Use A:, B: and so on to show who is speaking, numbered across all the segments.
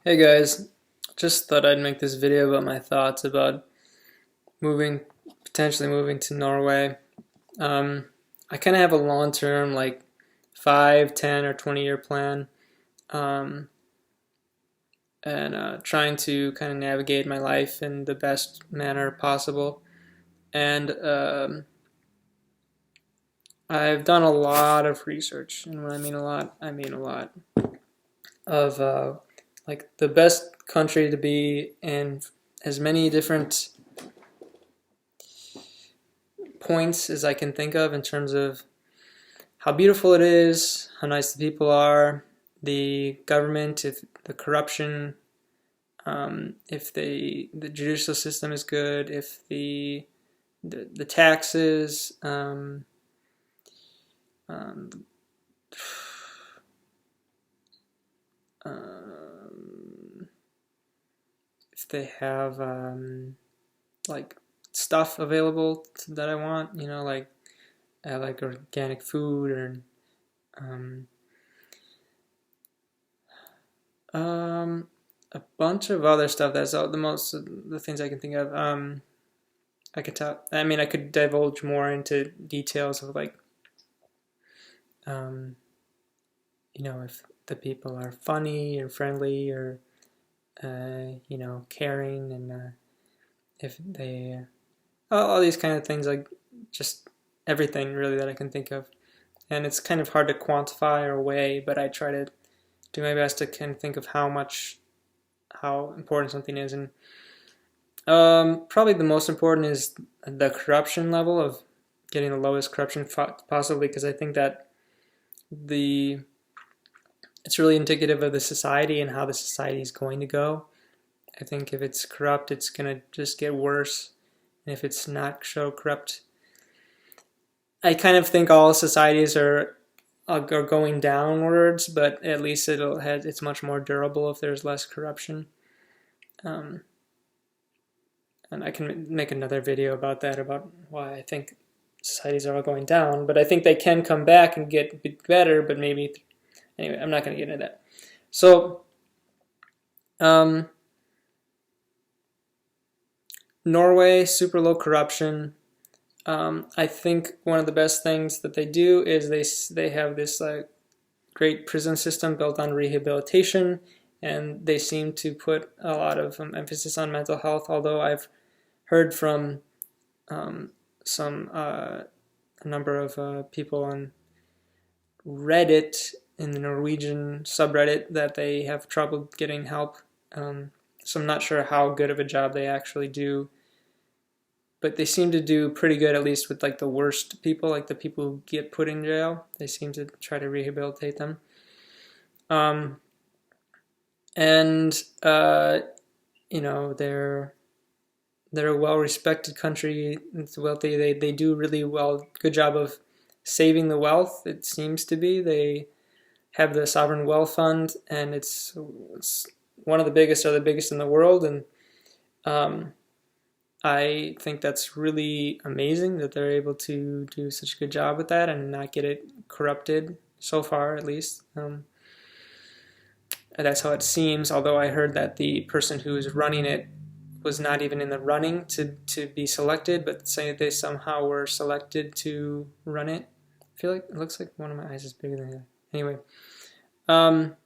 A: Hey guys, just thought I'd make this video about my thoughts about moving, potentially moving to Norway. Um, I kind of have a long-term, like 5, 10, or 20-year plan, um, and trying to kind of navigate my life in the best manner possible. And I've done a lot of research, and when I mean a lot, I mean a lot of like the best country to be in as many different points as I can think of in terms of how beautiful it is, how nice the people are, the government, if the corruption, if the judicial system is good, if the taxes, um, if they have like stuff available that I want, like organic food or um, Um, a bunch of other stuff. That's all, the most the things I can think of. I could tell. I mean, I could divulge more into details of like, um, if the people are funny or friendly or caring, and if they all these kind of things, like just everything really that I can think of. And it's kind of hard to quantify or weigh, but I try to do my best to kind of think of how important something is. And probably the most important is the corruption level of getting the lowest corruption possibly, because I think that the it's really indicative of the society and how the society is going to go. I think if it's corrupt, it's going to just get worse. And if it's not so corrupt, I kind of think all societies are going downwards, but at least it's much more durable if there's less corruption. Um, and I can make another video about that, about why I think societies are all going down, but I think they can come back and get better, but maybe, anyway, I'm not going to get into that. So, um, Norway, super low corruption. I think one of the best things that they do is they have this great prison system built on rehabilitation, and they seem to put a lot of emphasis on mental health, although I've heard from um, some a number of people on Reddit, in the Norwegian subreddit, that they have trouble getting help. So I'm not sure how good of a job they actually do, but they seem to do pretty good, at least with like the worst people, like the people who get put in jail. They seem to try to rehabilitate them. Um, and they're a well-respected country. It's wealthy. They do really good job of saving the wealth. It seems to be they have the sovereign wealth fund, and it's one of the biggest, or the biggest in the world. And um, I think that's really amazing that they're able to do such a good job with that and not get it corrupted so far, at least. That's how it seems. Although I heard that the person who is running it was not even in the running to be selected, but say they somehow were selected to run it. I feel like it looks like one of my eyes is bigger than the other. Anyway, and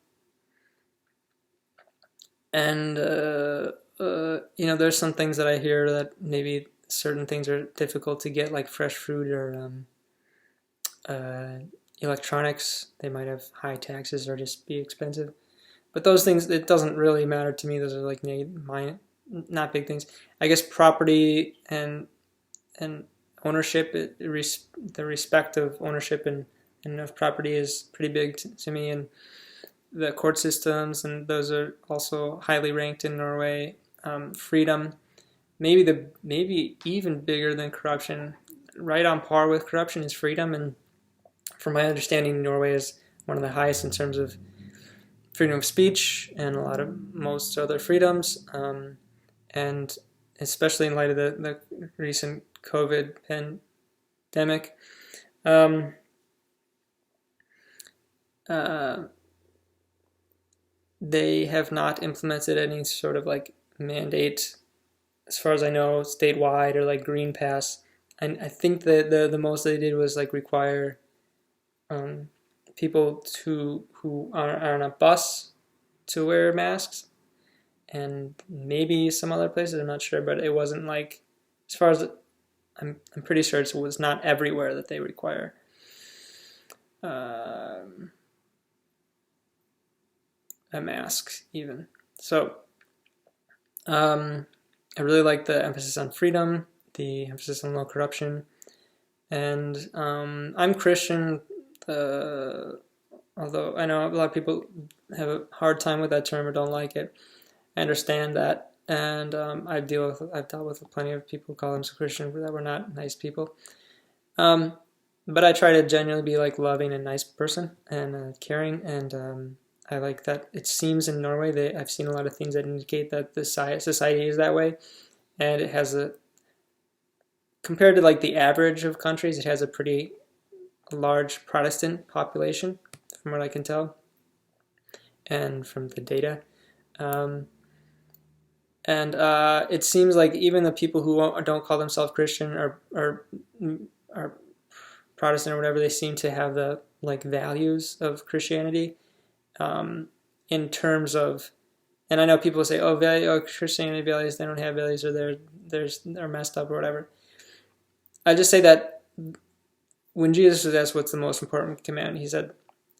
A: there's some things that I hear that maybe certain things are difficult to get, like fresh fruit or electronics. They might have high taxes or just be expensive. But those things, it doesn't really matter to me. Those are like not big things. I guess property and ownership, the respect of ownership and of property is pretty big to me, and the court systems, and those are also highly ranked in Norway. Freedom, maybe even bigger than corruption. Right on par with corruption is freedom, and from my understanding, Norway is one of the highest in terms of freedom of speech and most other freedoms, and especially in light of the recent COVID pandemic. Um, uh, they have not implemented any sort of like mandate, as far as I know, statewide or like green pass. And I think that the most they did was like require um, people who are on a bus to wear masks, and maybe some other places, I'm not sure, but it wasn't like, as far as I'm pretty sure it was not everywhere that they require a mask even. So I really like the emphasis on freedom, the emphasis on no corruption, and I'm Christian, although I know a lot of people have a hard time with that term or don't like it. I understand that, and I've dealt with plenty of people who call themselves Christian that were not nice people. But I try to genuinely be like loving and nice person and caring, and I like that. It seems in Norway I've seen a lot of things that indicate that the society is that way, and it has compared to like the average of countries, it has a pretty large Protestant population, from what I can tell, and from the data. And it seems like even the people who don't call themselves Christian or Protestant or whatever, they seem to have the like values of Christianity, in terms of, and I know people say, oh, Christianity values, they don't have values, or they're messed up or whatever. I just say that when Jesus was asked what's the most important commandment, he said,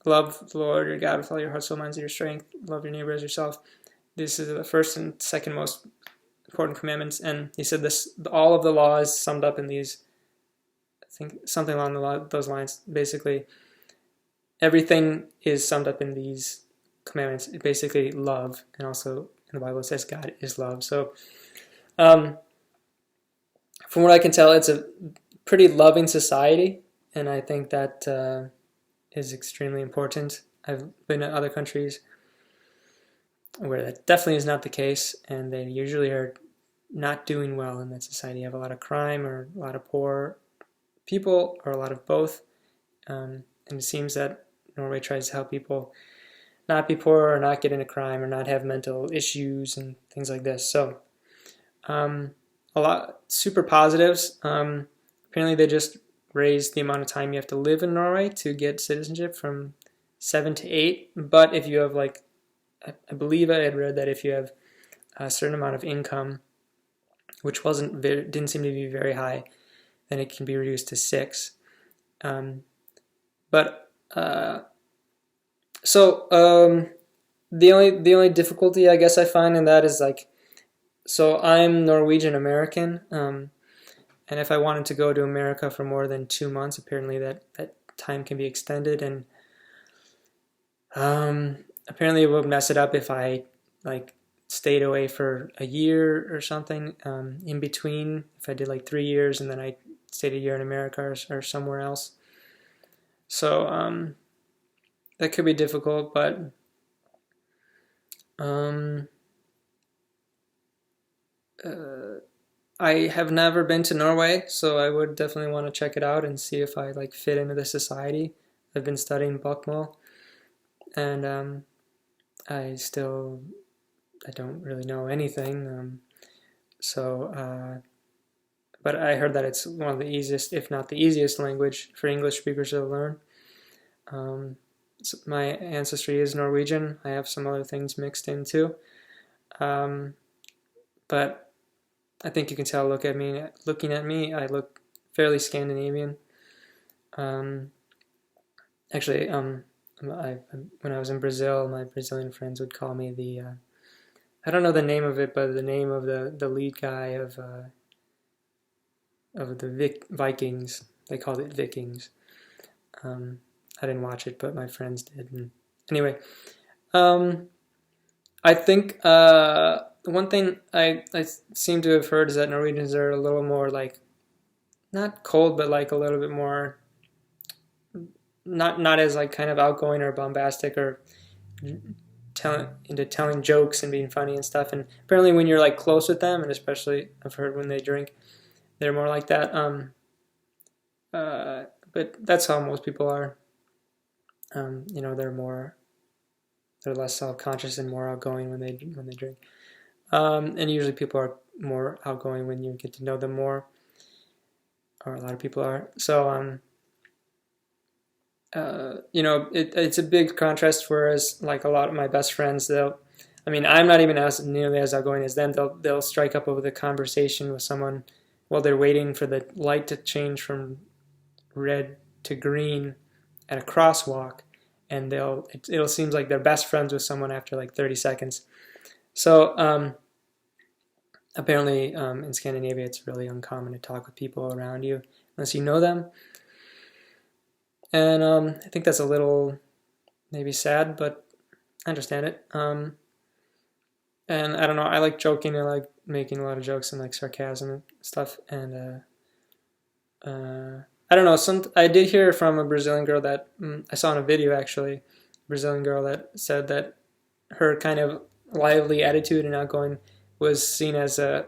A: love the Lord your God with all your heart, soul, mind, and your strength. Love your neighbor as yourself. This is the first and second most important commandments. And he said all of the law is summed up in these, I think something along those lines. Basically, everything is summed up in these commandments. Basically, love. And also in the Bible it says God is love. So from what I can tell, it's a pretty loving society. And I think that is extremely important. I've been to other countries where that definitely is not the case, and they usually are not doing well in that society. You have a lot of crime or a lot of poor people or a lot of both, and it seems that Norway tries to help people not be poor or not get into crime or not have mental issues and things like this. So a lot super positives. Apparently they just raised the amount of time you have to live in Norway to get citizenship from 7 to 8, but if you have like, I believe I had read that if you have a certain amount of income, which didn't seem to be very high, then it can be reduced to 6. The only difficulty I guess I find in that is like, so I'm Norwegian American, and if I wanted to go to America for more than 2 months, apparently that time can be extended, and apparently it would mess it up if I like stayed away for a year or something in between. If I did like 3 years and then I stayed a year in America or somewhere else. So that could be difficult, but I have never been to Norway, so I would definitely want to check it out and see if I like fit into the society. I've been studying Bokmål, and I don't really know anything. But I heard that it's one of the easiest, if not the easiest language for English speakers to learn. So my ancestry is Norwegian. I have some other things mixed in too. But I think you can tell, looking at me, I look fairly Scandinavian. Actually, when I was in Brazil, my Brazilian friends would call me I don't know the name of it, but the name of the lead guy of the Vikings. They called it Vikings. I didn't watch it, but my friends did. And anyway, I think one thing I seem to have heard is that Norwegians are a little more like, not cold, but like a little bit more, not as like kind of outgoing or bombastic or telling jokes and being funny and stuff. And apparently when you're like close with them, and especially I've heard when they drink, they're more like that. But that's how most people are. They're more they're less self-conscious and more outgoing when they drink. And usually people are more outgoing when you get to know them more, or a lot of people are. So it's a big contrast. Whereas like a lot of my best friends, I'm not even as nearly as outgoing as them. They'll strike up with a conversation with someone while they're waiting for the light to change from red to green at a crosswalk, and it'll seem like they're best friends with someone after like 30 seconds. So apparently in Scandinavia it's really uncommon to talk with people around you unless you know them. And I think that's a little maybe sad, but I understand it. And I don't know, I like joking, I like making a lot of jokes and like sarcasm and stuff. And I don't know, I did hear from a Brazilian girl that I saw in a video actually, a Brazilian girl that said that her kind of lively attitude and outgoing was seen as a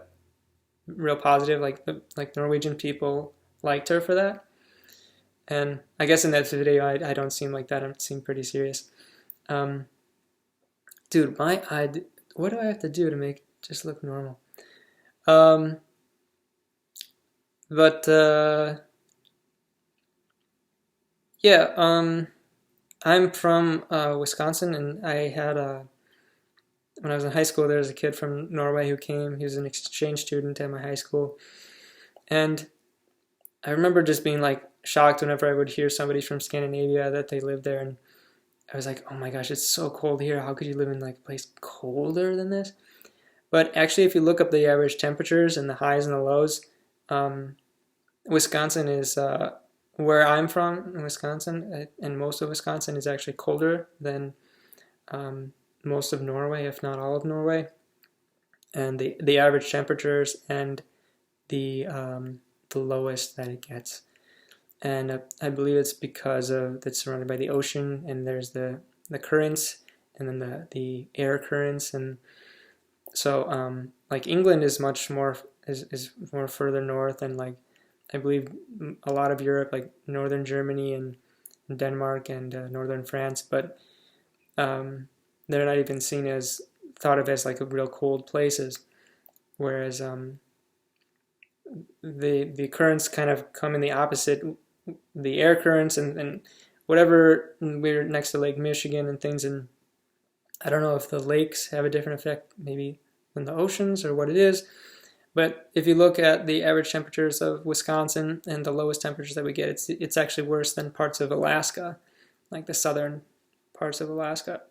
A: real positive, like Norwegian people liked her for that. And I guess in that video, I don't seem like that. I seem pretty serious. Dude, my eye, what do I have to do to make it just look normal? I'm from Wisconsin, and I had when I was in high school, there was a kid from Norway who came. He was an exchange student at my high school. And I remember just being like shocked whenever I would hear somebody from Scandinavia that they lived there, and I was like, oh my gosh, it's so cold here. How could you live in like a place colder than this? But actually, if you look up the average temperatures and the highs and the lows, Wisconsin is where I'm from in Wisconsin, and most of Wisconsin is actually colder than most of Norway, if not all of Norway. And the average temperatures and the lowest that it gets. And I believe it's because it's surrounded by the ocean, and there's the currents, and then the air currents, and so like England is much more is more further north, and like I believe a lot of Europe, like northern Germany and Denmark and northern France, but they're not even thought of as like real cold places, whereas the currents kind of come in the opposite. The air currents and whatever, we're next to Lake Michigan and things, and I don't know if the lakes have a different effect maybe than the oceans or what it is, but if you look at the average temperatures of Wisconsin and the lowest temperatures that we get, it's actually worse than parts of Alaska, like the southern parts of Alaska.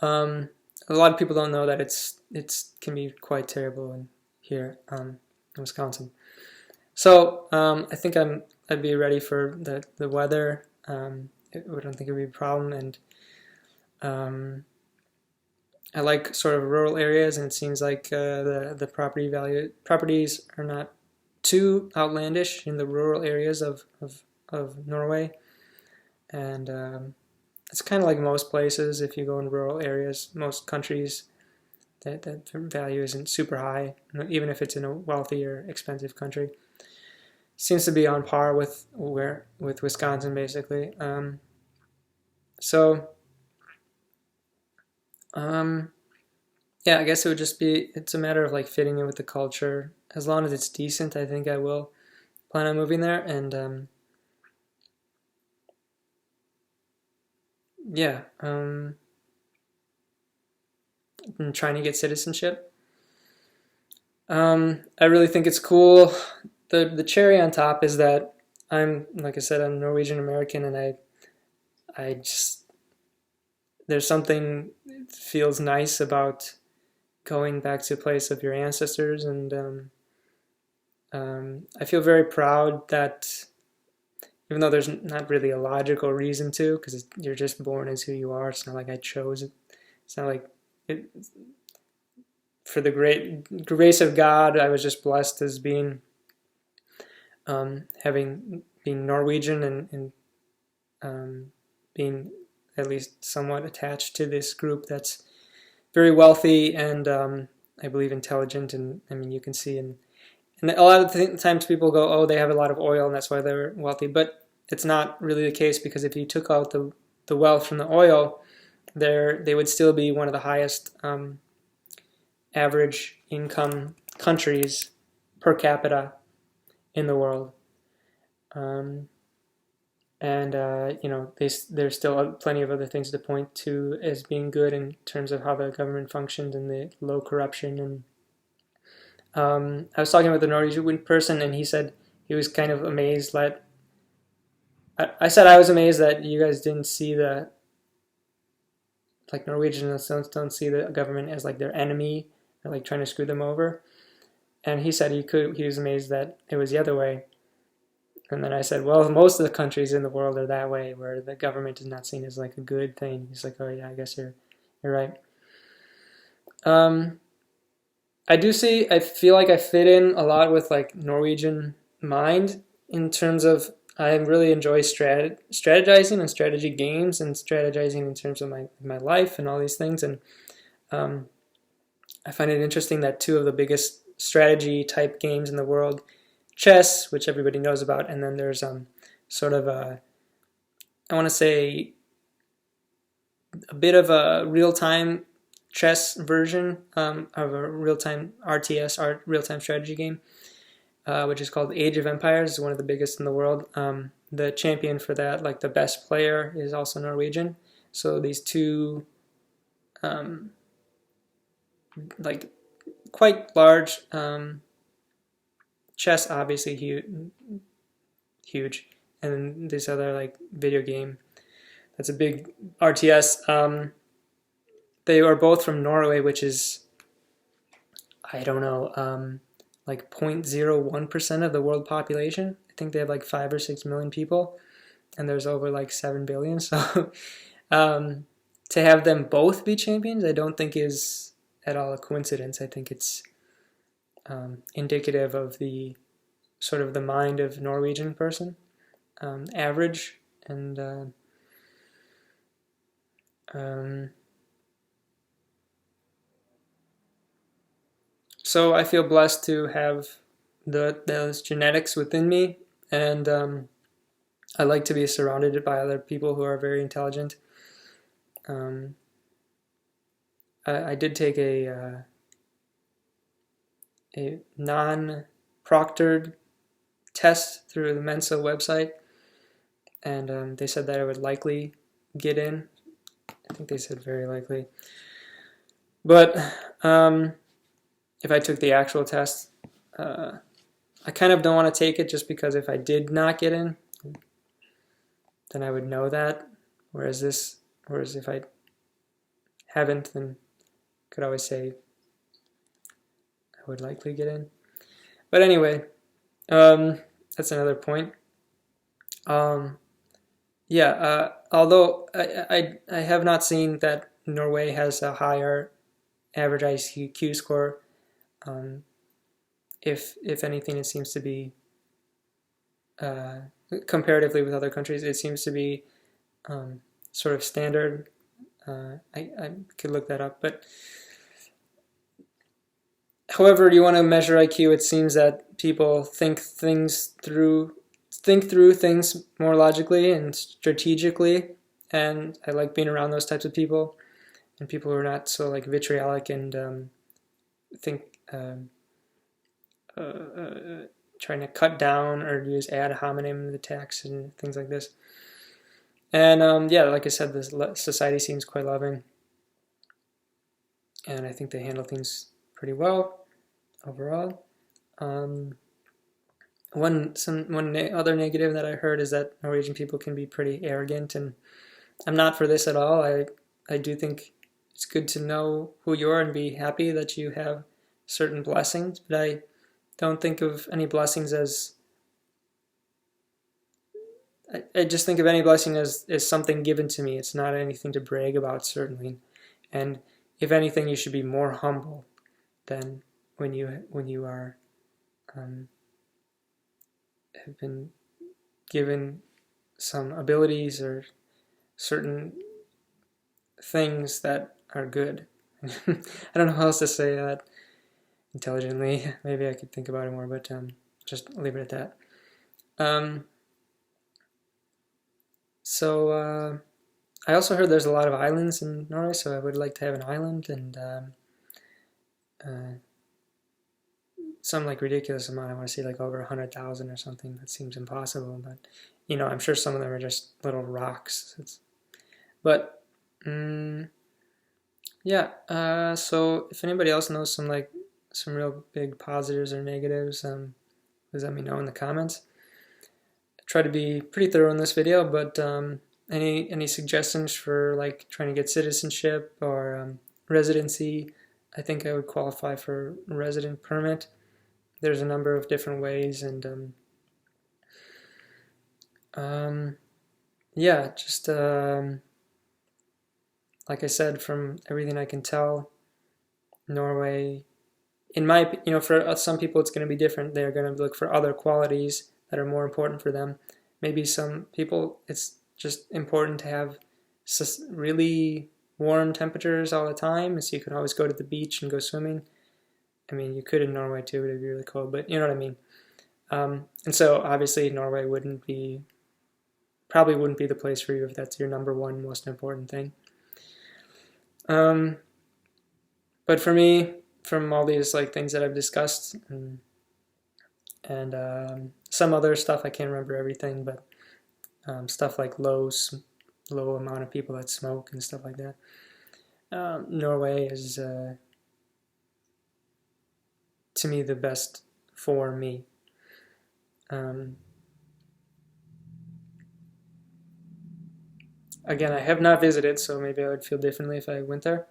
A: A lot of people don't know that it can be quite terrible here in Wisconsin. So I think I'd be ready for the weather. I don't think it would be a problem, and I like sort of rural areas, and it seems like the properties are not too outlandish in the rural areas of Norway, and it's kind of like most places. If you go in rural areas, most countries, that value isn't super high, even if it's in a wealthy or expensive country. Seems to be on par with Wisconsin, basically. Yeah, I guess it would just be, it's a matter of like fitting in with the culture. As long as it's decent, I think I will plan on moving there. And yeah, I'm trying to get citizenship. I really think it's cool. The cherry on top is that like I said, I'm Norwegian American, and I just, there's something that feels nice about going back to a place of your ancestors, and I feel very proud that even though there's not really a logical reason to, because you're just born as who you are, it's not like I chose it. It's not like it, for the great grace of God, I was just blessed as being being Norwegian and being at least somewhat attached to this group that's very wealthy and I believe intelligent. And I mean, you can see and a lot of times people go, oh, they have a lot of oil and that's why they're wealthy, but it's not really the case, because if you took out the the wealth from the oil, they would still be one of the highest average income countries per capita in the world. And there's still plenty of other things to point to as being good in terms of how the government functions and the low corruption. And I was talking with a Norwegian person, and he said he was kind of amazed that I said I was amazed that you guys didn't see Norwegians don't see the government as like their enemy or like trying to screw them over. And he said he was amazed that it was the other way. And then I said, well, most of the countries in the world are that way, where the government is not seen as like a good thing. He's like, oh yeah, I guess you're right. I feel like I fit in a lot with like Norwegian mind in terms of I really enjoy strategizing and strategy games and strategizing in terms of my life and all these things. And I find it interesting that two of the biggest strategy type games in the world, chess, which everybody knows about, and then there's sort of I want to say a bit of a real-time chess version of a real-time RTS, real-time strategy game, which is called Age of Empires. It's one of the biggest in the world. The champion for that, like the best player, is also Norwegian. So these two, like quite large chess, obviously huge, and this other like video game that's a big RTS. They are both from Norway, which is, I don't know, like 0.01% of the world population. I think they have like 5 or 6 million people, and there's over like 7 billion. So to have them both be champions, I don't think is at all a coincidence. I think it's indicative of the sort of the mind of Norwegian person, average, and so I feel blessed to have those genetics within me, and I like to be surrounded by other people who are very intelligent. I did take a non-proctored test through the Mensa website, and they said that I would likely get in. I think they said very likely. But if I took the actual test, I kind of don't want to take it just because if I did not get in, then I would know that. Whereas if I haven't, then I could always say I would likely get in. But anyway, that's another point. Although I have not seen that Norway has a higher average IQ score. If anything, it seems to be comparatively with other countries, it seems to be sort of standard. I could look that up, but however you want to measure IQ, it seems that people think through things more logically and strategically, and I like being around those types of people, and people who are not so like vitriolic and think trying to cut down or use ad hominem attacks and things like this. And like I said, this society seems quite loving, and I think they handle things pretty well overall. One other negative that I heard is that Norwegian people can be pretty arrogant, and I'm not for this at all. I do think it's good to know who you are and be happy that you have certain blessings, but I don't think of any blessings as I just think of any blessing as something given to me. It's not anything to brag about, certainly. And if anything, you should be more humble than when you are have been given some abilities or certain things that are good. I don't know how else to say that intelligently. Maybe I could think about it more, but just leave it at that. I also heard there's a lot of islands in Norway, so I would like to have an island, and uh, some like ridiculous amount. I want to see like over 100,000 or something. That seems impossible, but I'm sure some of them are just little rocks. But yeah. So if anybody else knows some real big positives or negatives, please let me know in the comments. I try to be pretty thorough in this video, but any suggestions for like trying to get citizenship or residency? I think I would qualify for resident permit. There's a number of different ways, and yeah, just like I said, from everything I can tell, Norway, for some people it's going to be different. They're going to look for other qualities that are more important for them. Maybe some people it's just important to have really warm temperatures all the time, so you can always go to the beach and go swimming. I mean, you could in Norway too, it'd be really cold, but you know what I mean. And so obviously Norway probably wouldn't be the place for you if that's your number one most important thing. But for me, from all these like things that I've discussed and some other stuff, I can't remember everything, but stuff like low amount of people that smoke and stuff like that. Norway is to me the best for me. Again, I have not visited, so maybe I would feel differently if I went there.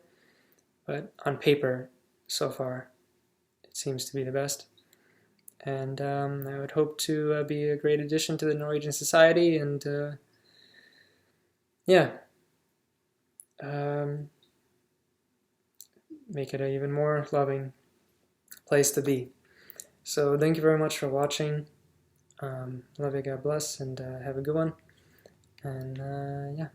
A: But on paper, so far, it seems to be the best. And I would hope to be a great addition to the Norwegian society, and yeah, make it an even more loving place to be. So thank you very much for watching. Love you, God bless, and have a good one. And yeah.